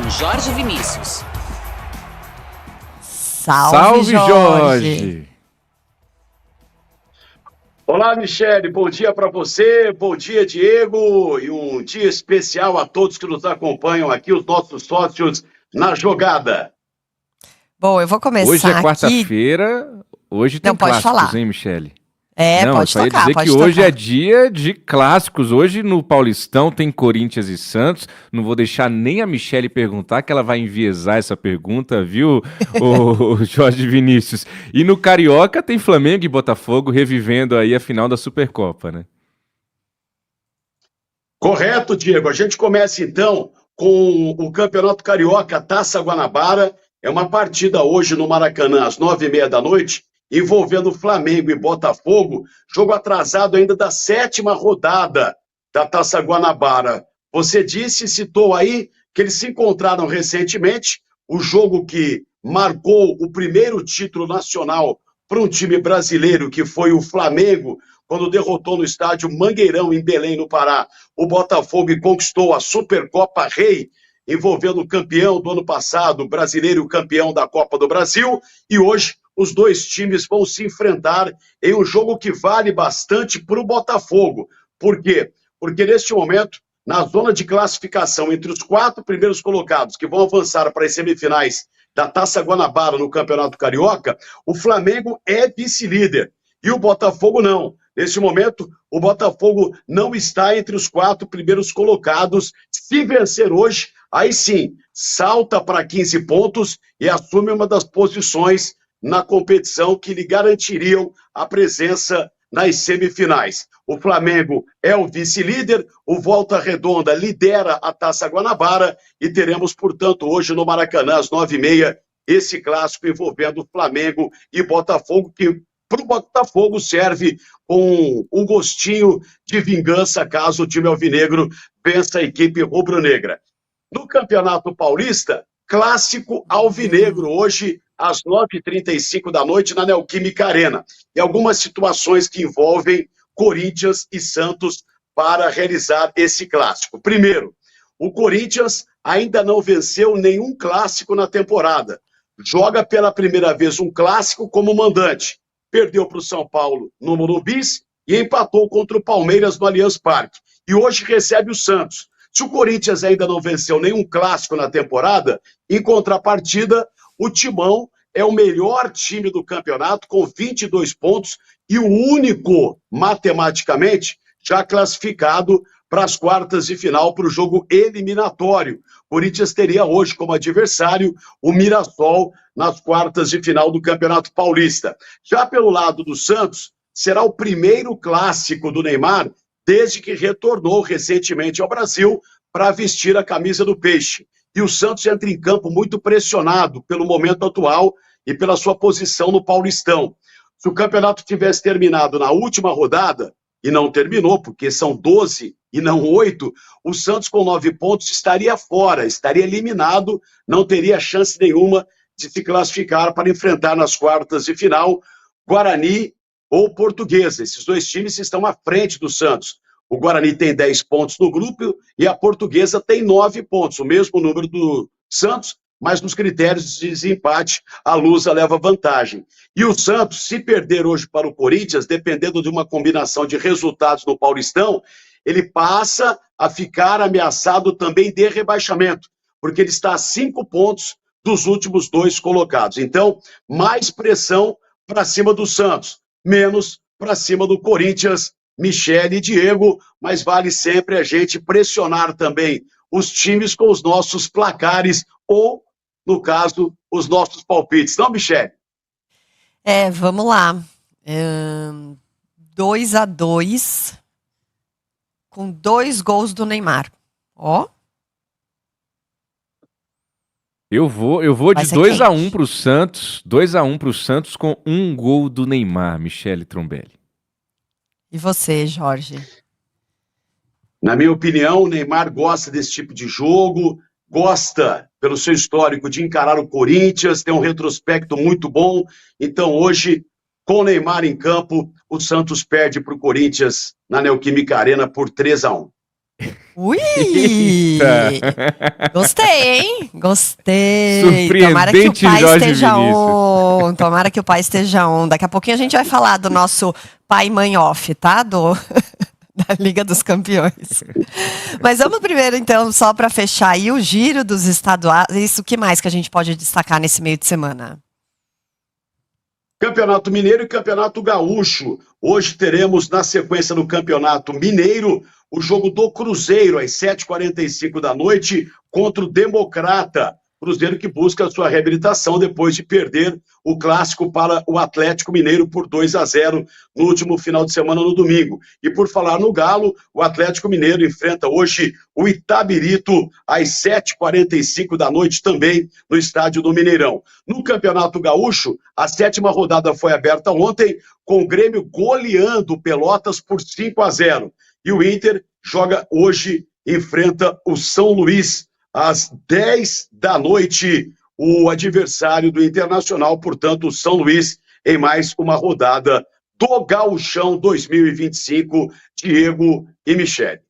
com Jorge Vinícius. Salve, Jorge! Olá, Michele, bom dia para você, bom dia, Diego, e um dia especial a todos que nos acompanham aqui, os nossos sócios na jogada. Bom, eu vou começar Hoje é aqui... quarta-feira, hoje tem Não, pode clássicos, falar. hein, Michele? Não, pode eu só ia tocar, dizer pode que hoje tocar. é dia de clássicos. Hoje no Paulistão tem Corinthians e Santos. Não vou deixar nem a Michele perguntar, que ela vai enviesar essa pergunta, viu, o Jorge Vinícius? E no Carioca tem Flamengo e Botafogo revivendo aí a final da Supercopa, né? Correto, Diego. A gente começa então com o Campeonato Carioca, Taça Guanabara. É uma partida hoje no Maracanã, às 9h30 da noite, envolvendo Flamengo e Botafogo, jogo atrasado ainda da 7ª rodada da Taça Guanabara. Você citou aí que eles se encontraram recentemente, o jogo que marcou o primeiro título nacional para um time brasileiro, que foi o Flamengo, quando derrotou no estádio Mangueirão, em Belém, no Pará, o Botafogo e conquistou a Supercopa Rei, envolvendo o campeão do ano passado, o brasileiro e o campeão da Copa do Brasil, e hoje os dois times vão se enfrentar em um jogo que vale bastante para o Botafogo. Por quê? Porque neste momento, na zona de classificação, entre os 4 primeiros colocados que vão avançar para as semifinais da Taça Guanabara no Campeonato Carioca, o Flamengo é vice-líder e o Botafogo não. Neste momento, o Botafogo não está entre os 4 primeiros colocados. Se vencer hoje, aí sim, salta para 15 pontos e assume uma das posições na competição que lhe garantiriam a presença nas semifinais. O Flamengo é o vice-líder, o Volta Redonda lidera a Taça Guanabara e teremos, portanto, hoje no Maracanã, às 9h30, esse clássico envolvendo Flamengo e Botafogo, que para o Botafogo serve com um gostinho de vingança caso o time alvinegro vença a equipe rubro-negra. No Campeonato Paulista, clássico alvinegro, hoje às 9h35 da noite na Neoquímica Arena. E algumas situações que envolvem Corinthians e Santos para realizar esse clássico. Primeiro, o Corinthians ainda não venceu nenhum clássico na temporada. Joga pela primeira vez um clássico como mandante. Perdeu para o São Paulo no Morumbi e empatou contra o Palmeiras no Allianz Parque. E hoje recebe o Santos. Se o Corinthians ainda não venceu nenhum clássico na temporada, em contrapartida, o Timão é o melhor time do campeonato, com 22 pontos, e o único, matematicamente, já classificado para as quartas de final, para o jogo eliminatório. O Corinthians teria hoje como adversário o Mirassol nas quartas de final do Campeonato Paulista. Já pelo lado do Santos, será o primeiro clássico do Neymar desde que retornou recentemente ao Brasil para vestir a camisa do Peixe. E o Santos entra em campo muito pressionado pelo momento atual e pela sua posição no Paulistão. Se o campeonato tivesse terminado na última rodada, e não terminou, porque são 12 e não 8, o Santos com 9 pontos estaria fora, estaria eliminado, não teria chance nenhuma de se classificar para enfrentar nas quartas de final Guarani ou Portuguesa. Esses dois times estão à frente do Santos. O Guarani tem 10 pontos no grupo e a Portuguesa tem 9 pontos, o mesmo número do Santos, mas nos critérios de desempate, a Lusa leva vantagem. E o Santos, se perder hoje para o Corinthians, dependendo de uma combinação de resultados no Paulistão, ele passa a ficar ameaçado também de rebaixamento, porque ele está a 5 pontos dos últimos 2 colocados. Então, mais pressão para cima do Santos, menos para cima do Corinthians, Michele e Diego, mas vale sempre a gente pressionar também os times com os nossos placares ou, no caso, os nossos palpites. Não, Michele? Vamos lá. 2-2 com 2 gols do Neymar. Ó. Eu vou de Vai ser 2-1 quente. para o Santos, 2-1 para o Santos com 1 gol do Neymar, Michele Trombelli. E você, Jorge? Na minha opinião, o Neymar gosta desse tipo de jogo, gosta, pelo seu histórico, de encarar o Corinthians, tem um retrospecto muito bom. Então, hoje, com o Neymar em campo, o Santos perde para o Corinthians na Neoquímica Arena por 3-1. Ui! Eita. Gostei, hein? Gostei. Surpreendente, Tomara que o pai Jorge esteja Vinícius. on. Tomara que o pai esteja on. Daqui a pouquinho a gente vai falar do nosso pai e mãe off, tá? Da Liga dos Campeões. Mas vamos primeiro, então, só para fechar aí o giro dos estaduais. O que mais que a gente pode destacar nesse meio de semana? Campeonato Mineiro e Campeonato Gaúcho. Hoje teremos, na sequência do Campeonato Mineiro, o jogo do Cruzeiro, às 7h45 da noite, contra o Democrata. Cruzeiro que busca a sua reabilitação depois de perder o clássico para o Atlético Mineiro por 2-0 no último final de semana, no domingo. E por falar no Galo, o Atlético Mineiro enfrenta hoje o Itabirito às 7h45 da noite também no estádio do Mineirão. No Campeonato Gaúcho, a 7ª rodada foi aberta ontem com o Grêmio goleando o Pelotas por 5-0. E o Inter joga hoje, enfrenta o São Luís às 10 da noite, o adversário do Internacional, portanto, o São Luís, em mais uma rodada do Gauchão 2025, Diego e Michele.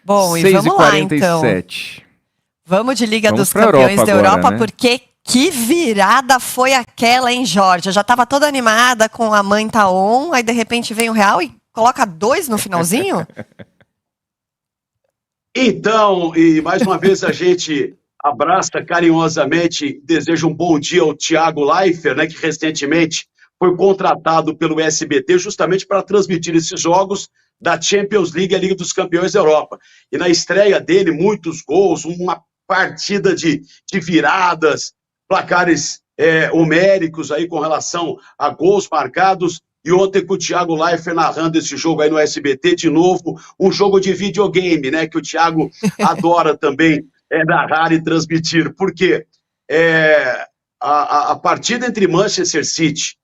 Bom, e vamos lá, então. 6h47. Vamos de Liga Vamos dos pra Campeões Europa da Europa, agora, né? porque que virada foi aquela, hein, Jorge? Eu já estava toda animada com a mãe tá on, aí de repente vem o Real e coloca 2 no finalzinho? Então, e mais uma vez a gente abraça carinhosamente, deseja um bom dia ao Thiago Leifert, né, que recentemente foi contratado pelo SBT justamente para transmitir esses jogos da Champions League, a Liga dos Campeões da Europa. E na estreia dele, muitos gols, uma partida de viradas, placares homéricos aí com relação a gols marcados. E ontem com o Thiago Leifert narrando esse jogo aí no SBT, de novo, um jogo de videogame, né, que o Thiago adora também narrar e transmitir. Por quê? A partida entre Manchester City,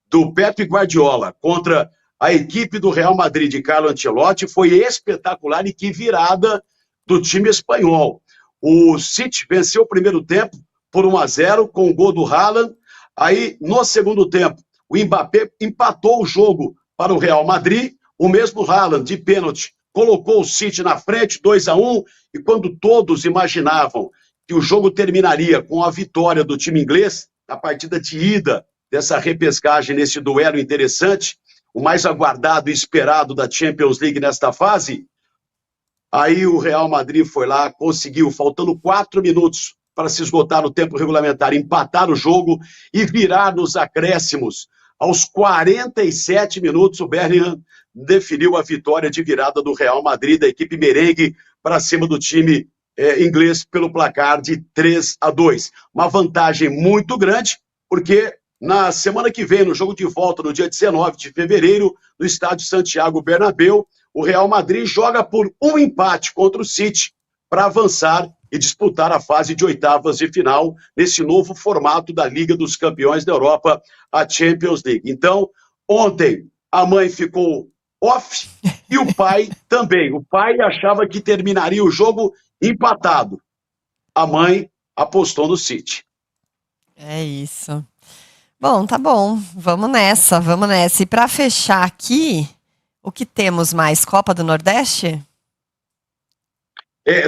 do Pep Guardiola, contra a equipe do Real Madrid de Carlo Ancelotti foi espetacular, e que virada do time espanhol. O City venceu o primeiro tempo por 1-0 com o gol do Haaland. Aí, no segundo tempo, o Mbappé empatou o jogo para o Real Madrid. O mesmo Haaland, de pênalti, colocou o City na frente, 2-1. E quando todos imaginavam que o jogo terminaria com a vitória do time inglês, na partida de ida dessa repescagem, nesse duelo interessante, o mais aguardado e esperado da Champions League nesta fase, aí o Real Madrid foi lá, conseguiu, faltando 4 minutos para se esgotar o tempo regulamentar, empatar o jogo e virar nos acréscimos. Aos 47 minutos, o Bellingham definiu a vitória de virada do Real Madrid, da equipe merengue, para cima do time inglês, pelo placar de 3-2. Uma vantagem muito grande, porque na semana que vem, no jogo de volta, no dia 19 de fevereiro, no estádio Santiago Bernabéu, o Real Madrid joga por um empate contra o City para avançar e disputar a fase de oitavas de final nesse novo formato da Liga dos Campeões da Europa, a Champions League. Então, ontem a mãe ficou off e o pai também. O pai achava que terminaria o jogo empatado. A mãe apostou no City. É isso. Bom, tá bom. Vamos nessa, vamos nessa. E para fechar aqui, o que temos mais? Copa do Nordeste?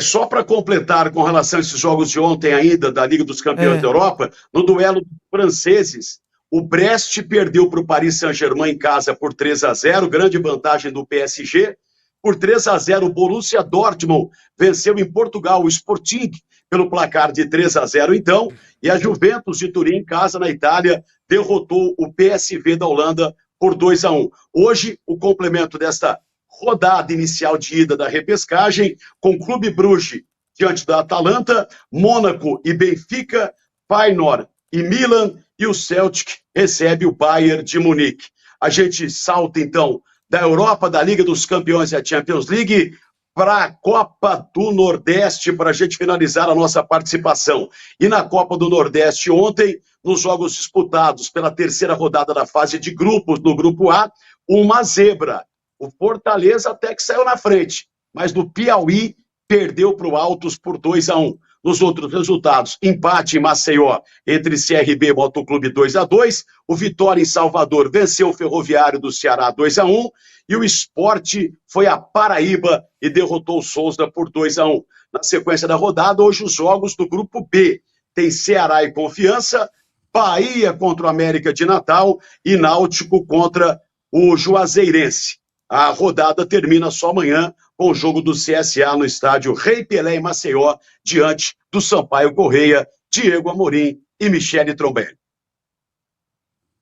Só para completar com relação a esses jogos de ontem ainda, da Liga dos Campeões da Europa, no duelo dos franceses, o Brest perdeu para o Paris Saint-Germain em casa por 3-0, grande vantagem do PSG. Por 3-0, o Borussia Dortmund venceu em Portugal o Sporting pelo placar de 3-0, então, e a Juventus de Turim, em casa, na Itália, derrotou o PSV da Holanda por 2-1. Hoje, o complemento desta rodada inicial de ida da repescagem, com Clube Brugge diante da Atalanta, Mônaco e Benfica, Feyenoord e Milan, e o Celtic recebe o Bayern de Munique. A gente salta, então, da Europa, da Liga dos Campeões e a Champions League, para a Copa do Nordeste, para a gente finalizar a nossa participação. E na Copa do Nordeste ontem, nos jogos disputados pela terceira rodada da fase de grupos, no Grupo A, uma zebra. O Fortaleza até que saiu na frente, mas no Piauí perdeu para o Altos por 2-1. Nos outros resultados, empate em Maceió entre CRB e Motoclube 2-2, o Vitória em Salvador venceu o Ferroviário do Ceará 2-1 e o Sport foi a Paraíba e derrotou o Souza por 2-1. Na sequência da rodada, hoje os jogos do Grupo B. Tem Ceará e Confiança, Bahia contra o América de Natal e Náutico contra o Juazeirense. A rodada termina só amanhã com o jogo do CSA no estádio Rei Pelé em Maceió, diante do Sampaio Correia, Diego Amorim e Michele Trombelli.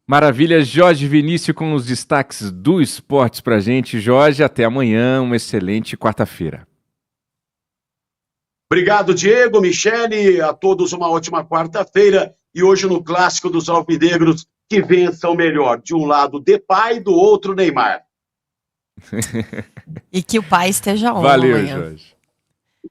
Maravilha, Jorge Vinícius com os destaques do esportes pra gente. Jorge, até amanhã, uma excelente quarta-feira. Obrigado, Diego, Michele, a todos uma ótima quarta-feira. E hoje no Clássico dos Alvinegros, que vençam melhor. De um lado, Depay, do outro, Neymar. E que o pai esteja on Valeu, amanhã. Jorge.